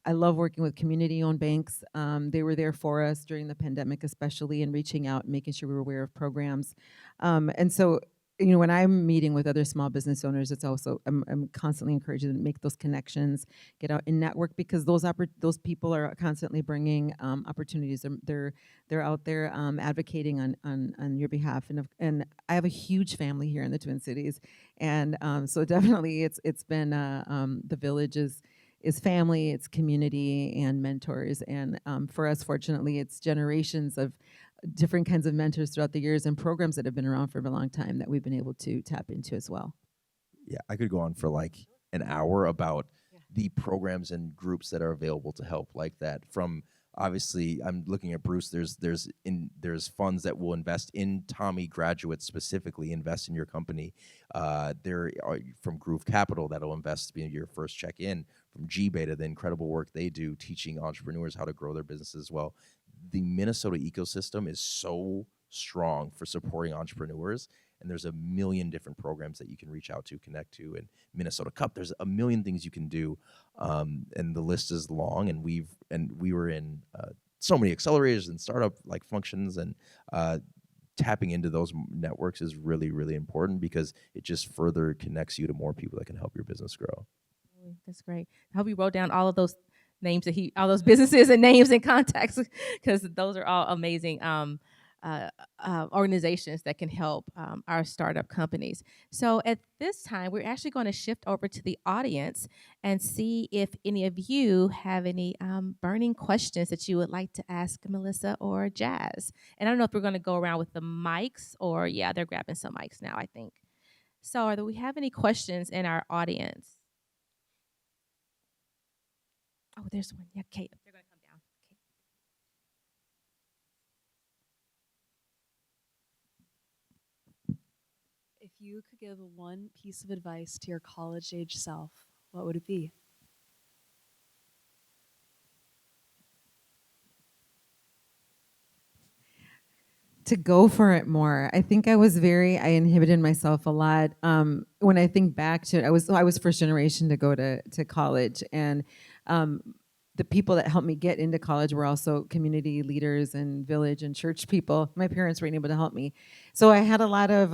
I love working with community-owned banks. They were there for us during the pandemic, especially, and reaching out and making sure we were aware of programs. And so when I'm meeting with other small business owners, it's also I'm constantly encouraging them to make those connections, get out and network, because those people are constantly bringing opportunities. They're out there advocating on your behalf, and I have a huge family here in the Twin Cities, and so definitely it's been the village is family, it's community and mentors, and for us, fortunately, it's generations of different kinds of mentors throughout the years and programs that have been around for a long time that we've been able to tap into as well. Yeah, I could go on for like an hour about Yeah. the programs and groups that are available to help like that. From obviously, I'm looking at Bruce. There's funds that will invest in Tommy graduates specifically, invest in your company. There are from Groove Capital that'll invest in your first check in. From G Beta, the incredible work they do teaching entrepreneurs how to grow their businesses as well. The Minnesota ecosystem is so strong for supporting entrepreneurs, and there's a million different programs that you can reach out to, connect to. And Minnesota Cup, there's a million things you can do, and the list is long. And we were in so many accelerators and startup like functions, and tapping into those networks is really, really important because it just further connects you to more people that can help your business grow. That's great. I hope you wrote down all of those names all those businesses and names and contacts, because those are all amazing organizations that can help our startup companies. So at this time, we're actually going to shift over to the audience and see if any of you have any burning questions that you would like to ask Melissa or Jazz. And I don't know if we're going to go around with the mics, or yeah, they're grabbing some mics now, I think. So do we have any questions in our audience? Oh, there's one. Yeah, Kate. They're going to come down. Kate. If you could give one piece of advice to your college-age self, what would it be? To go for it more. I think I inhibited myself a lot. When I think back to it, I was first generation to go to college, and the people that helped me get into college were also community leaders and village and church people. My parents weren't able to help me, so I had a lot of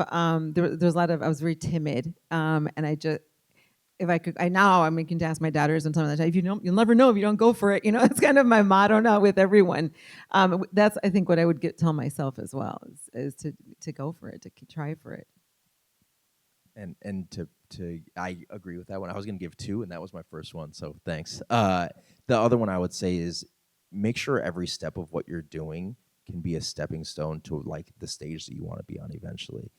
there was a lot of I was very timid, and I just. If I could, I'm making to ask my daughters and something like that. If you don't, you'll never know if you don't go for it. It's kind of my motto now with everyone. That's I think what I would tell myself as well is to go for it, to try for it. And to I agree with that one. I was going to give two, and that was my first one. So thanks. The other one I would say is make sure every step of what you're doing can be a stepping stone to like the stage that you want to be on eventually.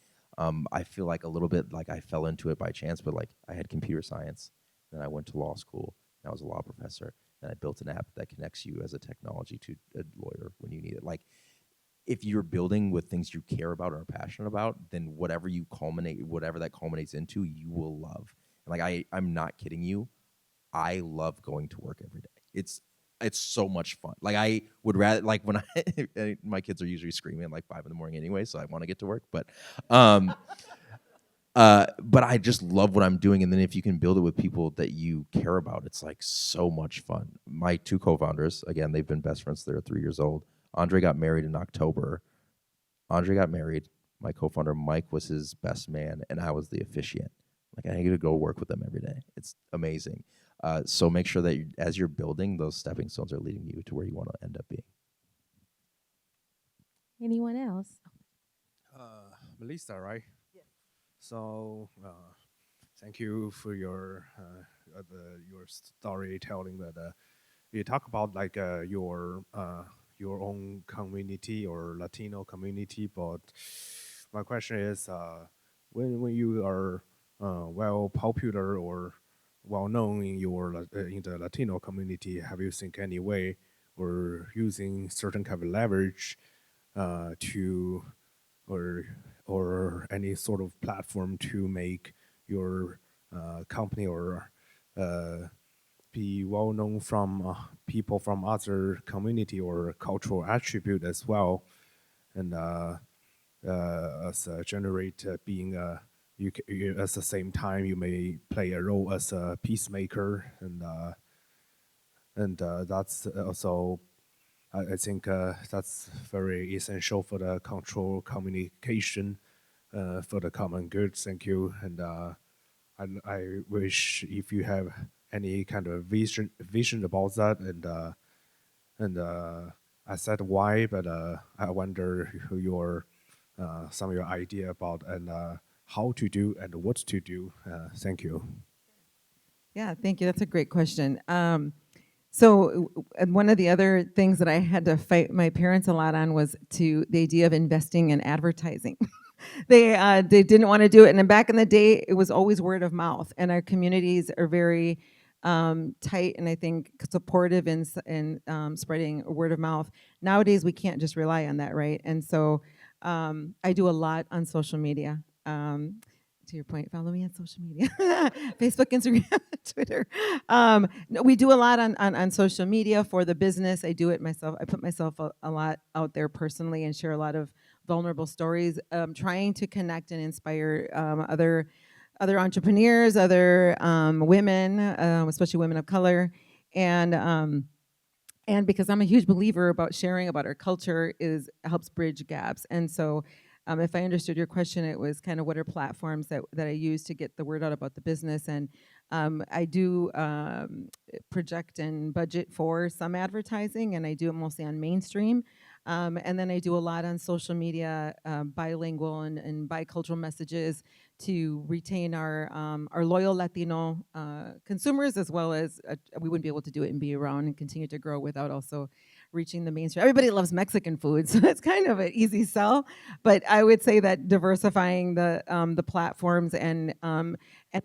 I feel like a little bit like I fell into it by chance, but like I had computer science, then I went to law school, and I was a law professor, and I built an app that connects you as a technology to a lawyer when you need it. Like if you're building with things you care about or are passionate about, then whatever that culminates into, you will love. And like I'm not kidding you, I love going to work every day. It's so much fun. Like I would rather like when my kids are usually screaming at like 5 a.m. anyway, so I want to get to work. But I just love what I'm doing. And then if you can build it with people that you care about, it's like so much fun. My two co-founders, again, they've been best friends. They're 3 years old. Andre got married in October. Andre got married. My co-founder Mike was his best man, and I was the officiant. Like I get to go work with them every day. It's amazing. So make sure that as you're building, those stepping stones are leading you to where you want to end up being. Anyone else? Melissa, right? Yes. So thank you for your storytelling. That you talk about like your own community or Latino community, but my question is, when you are well popular or well known in in the Latino community, have you think any way or using certain kind of leverage to or any sort of platform to make your company or be well known from people from other community or cultural attribute as well, and as generate being you at the same time you may play a role as a peacemaker, and that's also I think that's very essential for the cultural communication for the common good. Thank you. And I wish if you have any kind of vision about that. And I said why, but I wonder your some of your idea about and how to do and what to do. Thank you. Yeah, thank you. That's a great question. So one of the other things that I had to fight my parents a lot on was the idea of investing in advertising. They didn't want to do it, and then back in the day, it was always word of mouth, and our communities are very tight and I think supportive in spreading word of mouth. Nowadays, we can't just rely on that, right? And so I do a lot on social media. To your point, follow me on social media, Facebook, Instagram, Twitter. No, we do a lot on social media for the business. I do it myself. I put myself a lot out there personally and share a lot of vulnerable stories, trying to connect and inspire other entrepreneurs, other women, especially women of color, and because I'm a huge believer about sharing about our culture helps bridge gaps. And so if I understood your question, it was kind of what are platforms that I use to get the word out about the business. And I do project and budget for some advertising, and I do it mostly on mainstream. And then I do a lot on social media, bilingual and bicultural messages to retain our loyal Latino consumers, as well as we wouldn't be able to do it and be around and continue to grow without also reaching the mainstream. Everybody loves Mexican food, so it's kind of an easy sell. But I would say that diversifying the platforms and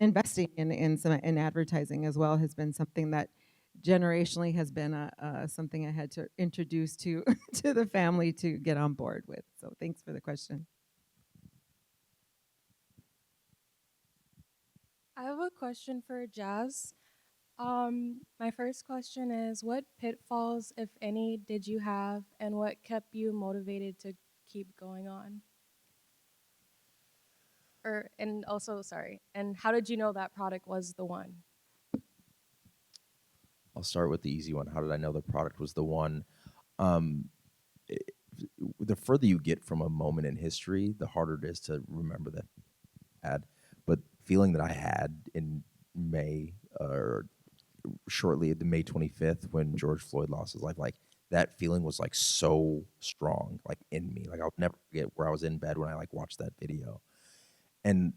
investing in advertising as well has been something that generationally has been something I had to introduce to to the family to get on board with. So thanks for the question. I have a question for Jazz. My first question is, what pitfalls, if any, did you have, and what kept you motivated to keep going on? And also, sorry, and how did you know that product was the one? I'll start with the easy one. How did I know the product was the one? Um, the further you get from a moment in history, the harder it is to remember that ad. But feeling that I had in May or shortly at the May 25th when George Floyd lost his life, like that feeling was like so strong, like in me. Like I'll never forget where I was in bed when I like watched that video, and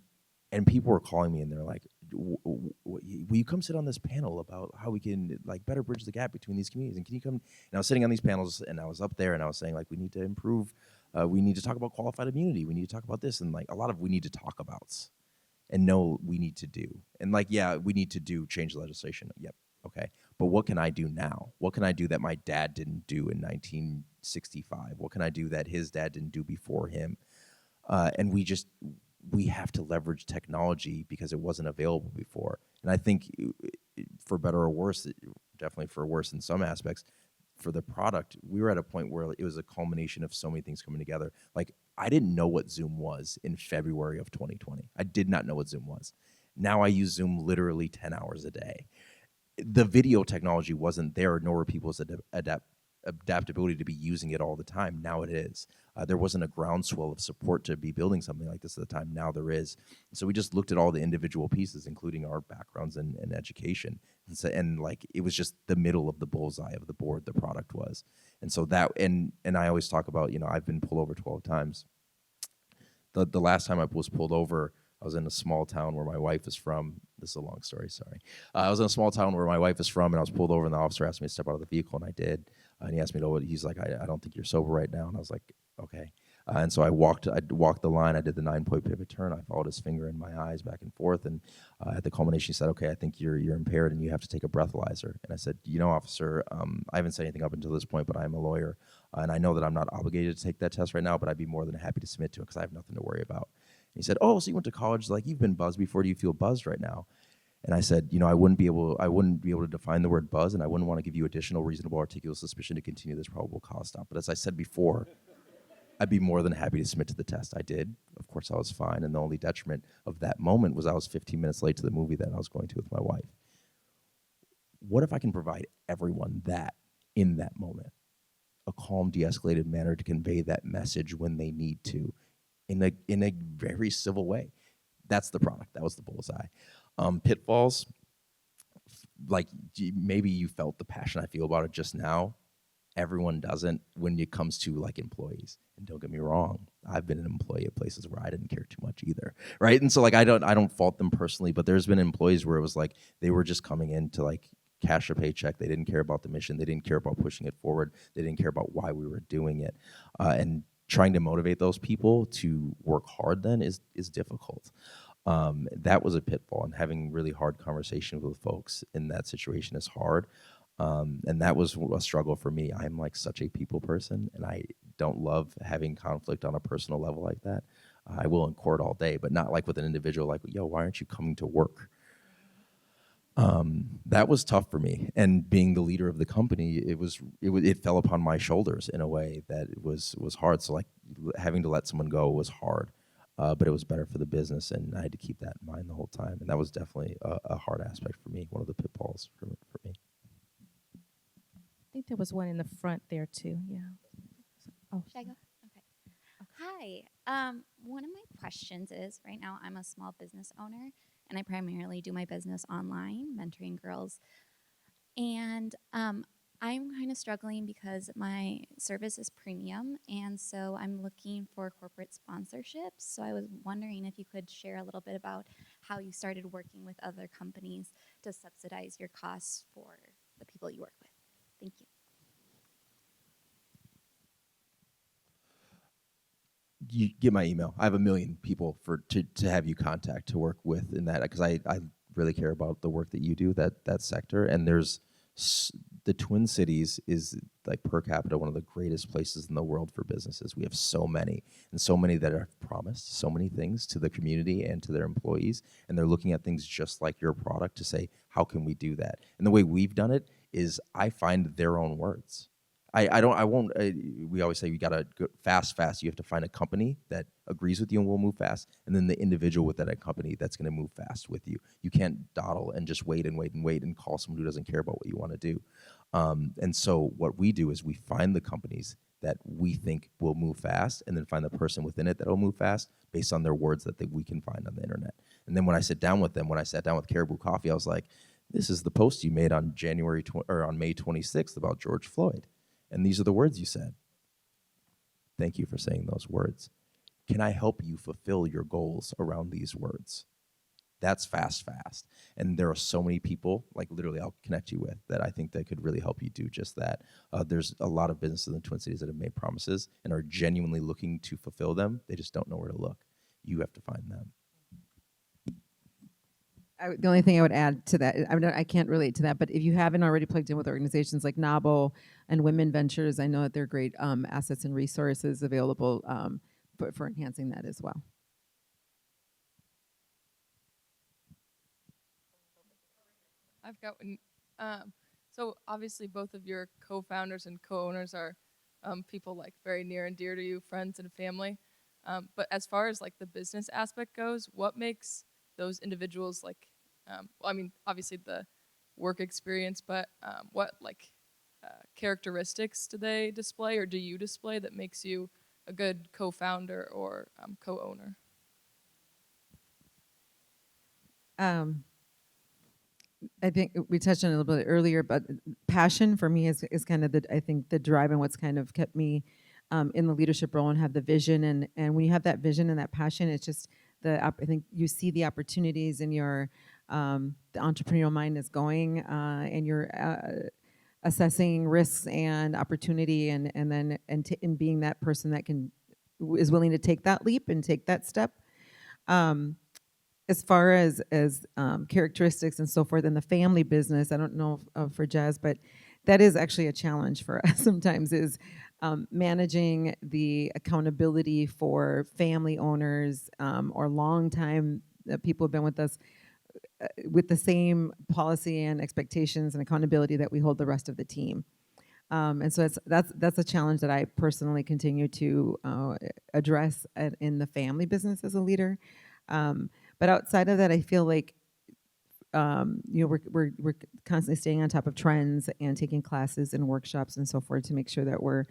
people were calling me and they're like, will you come sit on this panel about how we can like better bridge the gap between these communities? And can you come? And I was sitting on these panels and I was up there and I was saying like, we need to improve. We need to talk about qualified immunity. We need to talk about this. And like a lot of we need to talk about and know we need to do. And like, yeah, we need to change legislation. Yep. Okay. But what can I do now? What can I do that my dad didn't do in 1965? What can I do that his dad didn't do before him? And we have to leverage technology because it wasn't available before. And I think for better or worse, definitely for worse in some aspects, for the product, we were at a point where it was a culmination of so many things coming together. Like I didn't know what Zoom was in February of 2020. I did not know what Zoom was. Now I use Zoom literally 10 hours a day. The video technology wasn't there, nor were people's adaptability to be using it all the time. Now it is. There wasn't a groundswell of support to be building something like this at the time. Now there is. So we just looked at all the individual pieces, including our backgrounds and education. And like it was just the middle of the bullseye of the board the product was. And so that, and I always talk about, I've been pulled over 12 times. The last time I was pulled over, I was in a small town where my wife is from. This is a long story, sorry. I was in a small town where my wife is from, and I was pulled over, and the officer asked me to step out of the vehicle, and I did. And he asked me to, he's like, I don't think you're sober right now. And I was like, okay. And so I walked the line. I did the 9-point pivot turn. I followed his finger in my eyes back and forth. And at the culmination, he said, okay, I think you're impaired and you have to take a breathalyzer. And I said, officer, I haven't said anything up until this point, but I'm a lawyer. And I know that I'm not obligated to take that test right now, but I'd be more than happy to submit to it because I have nothing to worry about. And he said, oh, so you went to college? Like, you've been buzzed before. Do you feel buzzed right now? And I said, I wouldn't be able to define the word buzz, and I wouldn't want to give you additional reasonable articulable suspicion to continue this probable cause stop. But as I said before, I'd be more than happy to submit to the test. I did. Of course, I was fine. And the only detriment of that moment was I was 15 minutes late to the movie that I was going to with my wife. What if I can provide everyone that in that moment? A calm, de-escalated manner to convey that message when they need to. in a very civil way. That's the product. That was the bullseye. Pitfalls, like maybe you felt the passion I feel about it just now. Everyone doesn't when it comes to like employees. And don't get me wrong, I've been an employee at places where I didn't care too much either, right? And so like I don't fault them personally, but there's been employees where it was like they were just coming in to like cash a paycheck. They didn't care about the mission. They didn't care about pushing it forward. They didn't care about why we were doing it. And trying to motivate those people to work hard then is difficult. That was a pitfall, and having really hard conversations with folks in that situation is hard. And that was a struggle for me. I'm like such a people person, and I don't love having conflict on a personal level like that. I will in court all day, but not like with an individual like, yo, why aren't you coming to work? That was tough for me. And being the leader of the company, it fell upon my shoulders in a way that it was hard. So like having to let someone go was hard, but it was better for the business, and I had to keep that in mind the whole time. And that was definitely a hard aspect for me, one of the pitfalls for me. I think there was one in the front there too. Yeah. Oh, Should I go? Okay. One of my questions is, right now I'm a small business owner, and I primarily do my business online, mentoring girls. And I'm kind of struggling because my service is premium, and so I'm looking for corporate sponsorships. So I was wondering if you could share a little bit about how you started working with other companies to subsidize your costs for the people you work with. Thank you. You get my email. I have 1 million people to have you contact to work with in that, because I really care about the work that you do, that sector. And there's the Twin Cities is like per capita one of the greatest places in the world for businesses. We have so many, and so many that have promised so many things to the community and to their employees, and they're looking at things just like your product to say, how can we do that? And the way we've done it is I find their own words. We always say we gotta go fast. You have to find a company that agrees with you and will move fast, and then the individual within that company that's gonna move fast with you. You can't dawdle and just wait and call someone who doesn't care about what you wanna do. And so what we do is we find the companies that we think will move fast, and then find the person within it that will move fast based on their words that we can find on the internet. And then when I sat down with Caribou Coffee, I was like, this is the post you made on on May 26th about George Floyd. And these are the words you said. Thank you for saying those words. Can I help you fulfill your goals around these words? That's fast. And there are so many people, like literally I'll connect you with, that I think that could really help you do just that. There's a lot of businesses in the Twin Cities that have made promises and are genuinely looking to fulfill them. They just don't know where to look. You have to find them. The only thing I would add to that, I can't relate to that, but if you haven't already plugged in with organizations like NABO and Women Ventures, I know that they're great assets and resources available for enhancing that as well. I've got one. So obviously both of your co-founders and co-owners are people like very near and dear to you, friends and family. But as far as like the business aspect goes, what makes those individuals like, obviously the work experience, but what like characteristics do they display, or do you display, that makes you a good co-founder or co-owner? I think we touched on it a little bit earlier, but passion for me is kind of the drive, and what's kind of kept me in the leadership role, and have the vision. And when you have that vision and that passion, it's just I think you see the opportunities, and the entrepreneurial mind is going, and you're assessing risks and opportunity, and being that person that is willing to take that leap and take that step. As far as characteristics and so forth in the family business, I don't know for Jazz, but that is actually a challenge for us sometimes, is managing the accountability for family owners or long-time people who have been with us with the same policy and expectations and accountability that we hold the rest of the team. And so that's a challenge that I personally continue to address in the family business as a leader. But outside of that, I feel like we're constantly staying on top of trends and taking classes and workshops and so forth to make sure that we're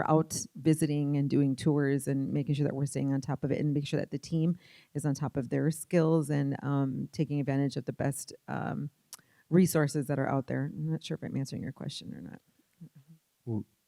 out visiting and doing tours and making sure that we're staying on top of it and making sure that the team is on top of their skills and taking advantage of the best resources that are out there. I'm not sure if I'm answering your question or not.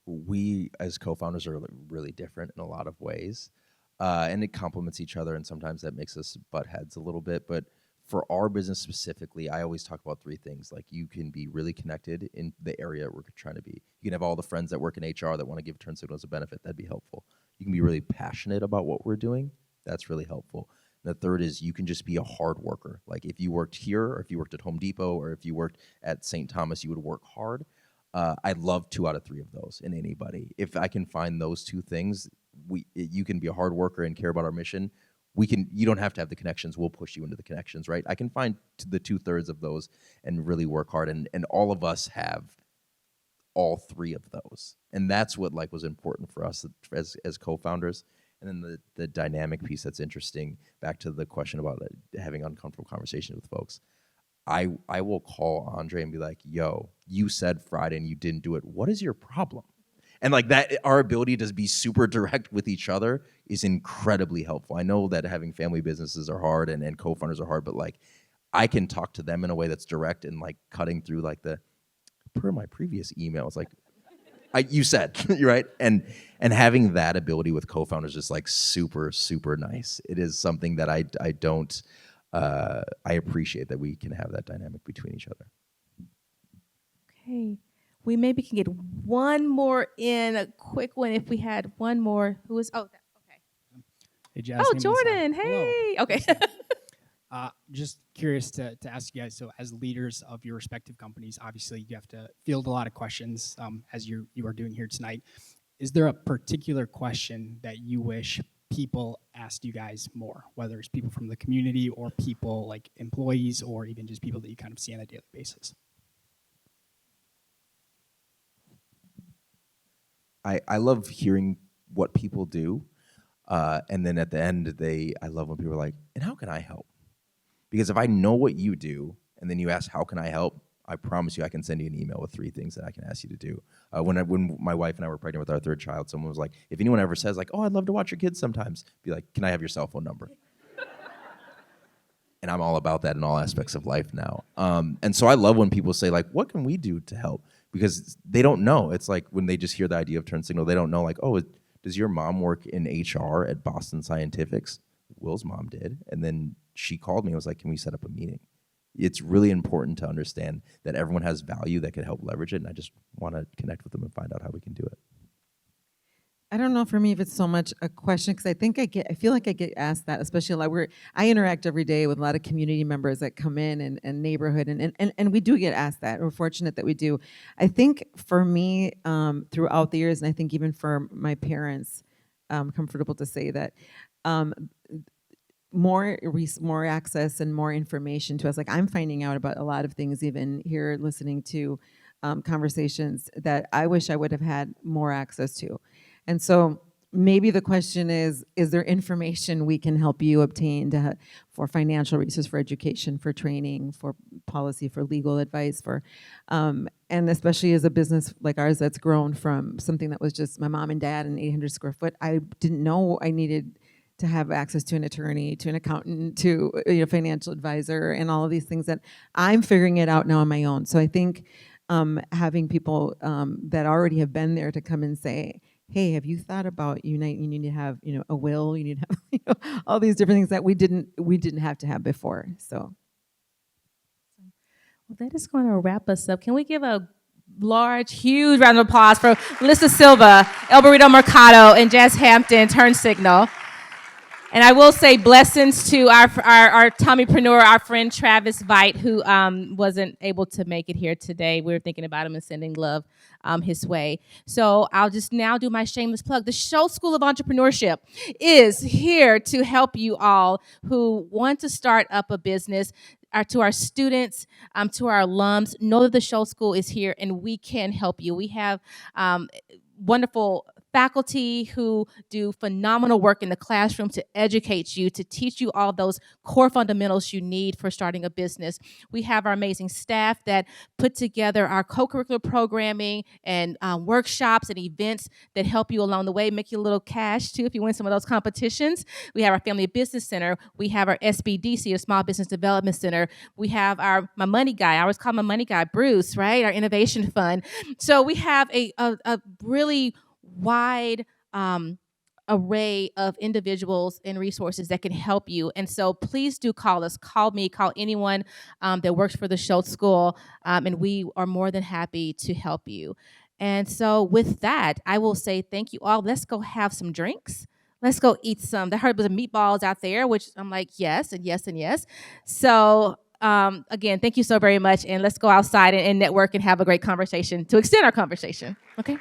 We as co-founders are really different in a lot of ways, and it complements each other, and sometimes that makes us butt heads a little bit. But for our business specifically, I always talk about three things. Like, you can be really connected in the area we're trying to be. You can have all the friends that work in HR that want to give TurnSignl as a benefit. That'd be helpful. You can be really passionate about what we're doing. That's really helpful. And the third is you can just be a hard worker. Like, if you worked here, or if you worked at Home Depot, or if you worked at St. Thomas, you would work hard. I love 2 out of 3 of those in anybody. If I can find those 2 things, you can be a hard worker and care about our mission. You don't have to have the connections. We'll push you into the connections, right? I can find the 2/3 of those and really work hard. And all of us have all 3 of those. And that's what was important for us as co-founders. And then the dynamic piece that's interesting, back to the question about having uncomfortable conversations with folks. I will call Andre and be like, yo, you said Friday and you didn't do it. What is your problem? And that, our ability to be super direct with each other is incredibly helpful. I know that having family businesses are hard and co-founders are hard, but I can talk to them in a way that's direct and cutting through the, per my previous emails, you said, right? And having that ability with co-founders is super, super nice. It is something that I don't, I appreciate that we can have that dynamic between each other. Okay. We maybe can get one more in, a quick one if we had one more. Who is, okay. Hey, Jazz. Oh, Jordan, hey. Hello. Okay. Just curious to ask you guys, so as leaders of your respective companies, obviously you have to field a lot of questions as you are doing here tonight. Is there a particular question that you wish people asked you guys more, whether it's people from the community or people employees or even just people that you kind of see on a daily basis? I love hearing what people do. And then at the end, I love when people are like, and how can I help? Because if I know what you do, and then you ask, how can I help? I promise you I can send you an email with 3 things that I can ask you to do. When my wife and I were pregnant with our 3rd child, someone was like, if anyone ever says oh, I'd love to watch your kids sometimes, be like, can I have your cell phone number? And I'm all about that in all aspects of life now. And so I love when people say what can we do to help? Because they don't know. It's when they just hear the idea of TurnSignl, they don't know oh, does your mom work in HR at Boston Scientifics? Will's mom did. And then she called me and was like, can we set up a meeting? It's really important to understand that everyone has value that can help leverage it. And I just want to connect with them and find out how we can do it. I don't know for me if it's so much a question, because I feel like I get asked that, especially I interact every day with a lot of community members that come in and neighborhood, and we do get asked that. We're fortunate that we do. I think for me, throughout the years, and I think even for my parents, comfortable to say that more access and more information to us. I'm finding out about a lot of things even here, listening to conversations that I wish I would have had more access to. And so maybe the question is there information we can help you obtain for financial resources, for education, for training, for policy, for legal advice, and especially as a business like ours that's grown from something that was just my mom and dad and 800 square foot, I didn't know I needed to have access to an attorney, to an accountant, to a financial advisor, and all of these things that I'm figuring it out now on my own. So I think having people that already have been there to come and say, hey, have you thought about you need to have a will, you need to have all these different things that we didn't have to have before. So Well, that is going to wrap us up. Can we give a huge round of applause for Milissa Silva, Burrito Mercado, and Jazz Hampton, TurnSignl. And I will say blessings to our Tommypreneur, our friend Travis Veit, who wasn't able to make it here today. We were thinking about him and sending love his way. So I'll just now do my shameless plug. The Schulze School of Entrepreneurship is here to help you all who want to start up a business. To our students, to our alums, know that the Schulze School is here and we can help you. We have wonderful faculty who do phenomenal work in the classroom to educate you, to teach you all those core fundamentals you need for starting a business. We have our amazing staff that put together our co-curricular programming and workshops and events that help you along the way, make you a little cash too if you win some of those competitions. We have our Family Business Center. We have our SBDC, or Small Business Development Center. We have my money guy. I always call my money guy Bruce, right? Our innovation fund. So we have a really wide array of individuals and resources that can help you. And so please do call us. Call me. Call anyone that works for the Schulze School, and we are more than happy to help you. And so with that, I will say thank you all. Let's go have some drinks. Let's go eat some. I heard there was meatballs out there, which I'm like, yes, and yes, and yes. So again, thank you so very much. And let's go outside and network and have a great conversation to extend our conversation. Okay.